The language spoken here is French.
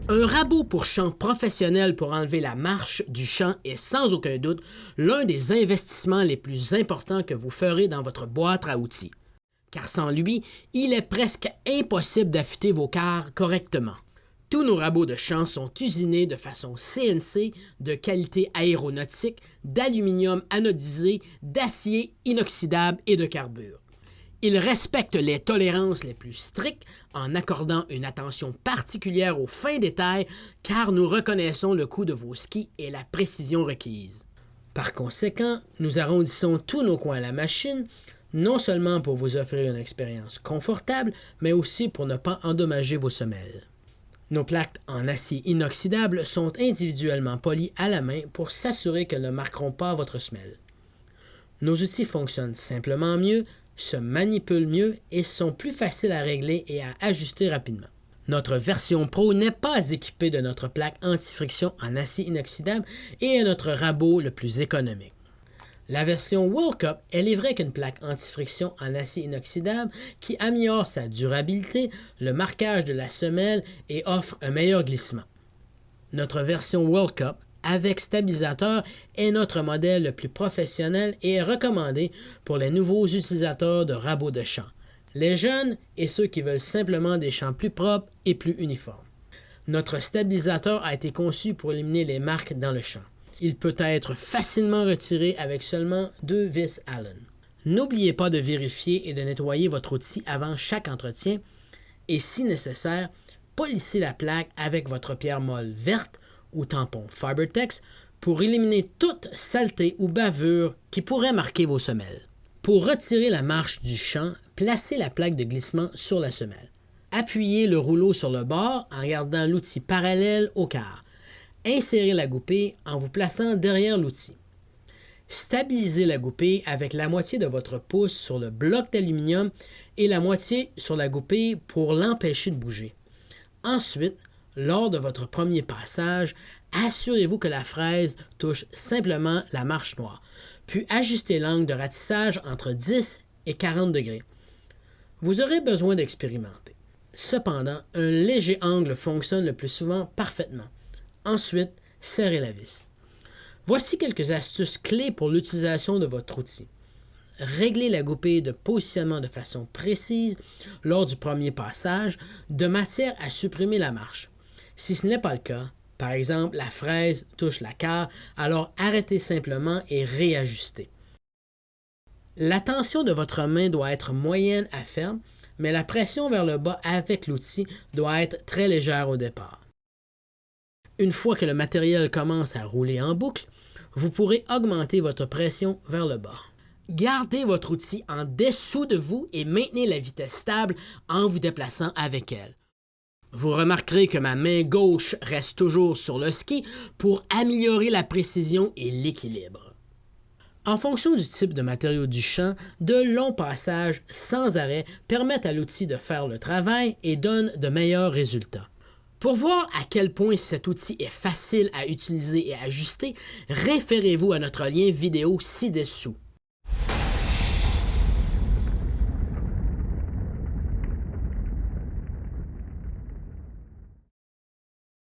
Un rabot pour chant professionnel pour enlever la marche du chant est sans aucun doute l'un des investissements les plus importants que vous ferez dans votre boîte à outils. Car sans lui, il est presque impossible d'affûter vos quarts correctement. Tous nos rabots de chant sont usinés de façon CNC, de qualité aéronautique, d'aluminium anodisé, d'acier inoxydable et de carbure. Ils respectent les tolérances les plus strictes en accordant une attention particulière aux fins détails car nous reconnaissons le coût de vos skis et la précision requise. Par conséquent, nous arrondissons tous nos coins à la machine, non seulement pour vous offrir une expérience confortable, mais aussi pour ne pas endommager vos semelles. Nos plaques en acier inoxydable sont individuellement polies à la main pour s'assurer qu'elles ne marqueront pas votre semelle. Nos outils fonctionnent simplement mieux, se manipulent mieux et sont plus faciles à régler et à ajuster rapidement. Notre version Pro n'est pas équipée de notre plaque anti-friction en acier inoxydable et est notre rabot le plus économique. La version World Cup est livrée avec une plaque anti-friction en acier inoxydable qui améliore sa durabilité, le marquage de la semelle et offre un meilleur glissement. Notre version World Cup avec stabilisateur est notre modèle le plus professionnel et est recommandé pour les nouveaux utilisateurs de rabots de chant, les jeunes et ceux qui veulent simplement des chants plus propres et plus uniformes. Notre stabilisateur a été conçu pour éliminer les marques dans le chant. Il peut être facilement retiré avec seulement 2 vis Allen. N'oubliez pas de vérifier et de nettoyer votre outil avant chaque entretien et, si nécessaire, polissez la plaque avec votre pierre molle verte ou tampon Fibertex pour éliminer toute saleté ou bavure qui pourrait marquer vos semelles. Pour retirer la marche du chant, placez la plaque de glissement sur la semelle. Appuyez le rouleau sur le bord en gardant l'outil parallèle au quart. Insérez la goupille en vous plaçant derrière l'outil. Stabilisez la goupille avec la moitié de votre pouce sur le bloc d'aluminium et la moitié sur la goupille pour l'empêcher de bouger. Ensuite, lors de votre premier passage, assurez-vous que la fraise touche simplement la marche noire, puis ajustez l'angle de ratissage entre 10 et 40 degrés. Vous aurez besoin d'expérimenter. Cependant, un léger angle fonctionne le plus souvent parfaitement. Ensuite, serrez la vis. Voici quelques astuces clés pour l'utilisation de votre outil. Réglez la goupille de positionnement de façon précise lors du premier passage, de matière à supprimer la marche. Si ce n'est pas le cas, par exemple, la fraise touche la carre, alors arrêtez simplement et réajustez. La tension de votre main doit être moyenne à ferme, mais la pression vers le bas avec l'outil doit être très légère au départ. Une fois que le matériel commence à rouler en boucle, vous pourrez augmenter votre pression vers le bas. Gardez votre outil en dessous de vous et maintenez la vitesse stable en vous déplaçant avec elle. Vous remarquerez que ma main gauche reste toujours sur le ski pour améliorer la précision et l'équilibre. En fonction du type de matériau du chant, de longs passages sans arrêt permettent à l'outil de faire le travail et donnent de meilleurs résultats. Pour voir à quel point cet outil est facile à utiliser et à ajuster, référez-vous à notre lien vidéo ci-dessous.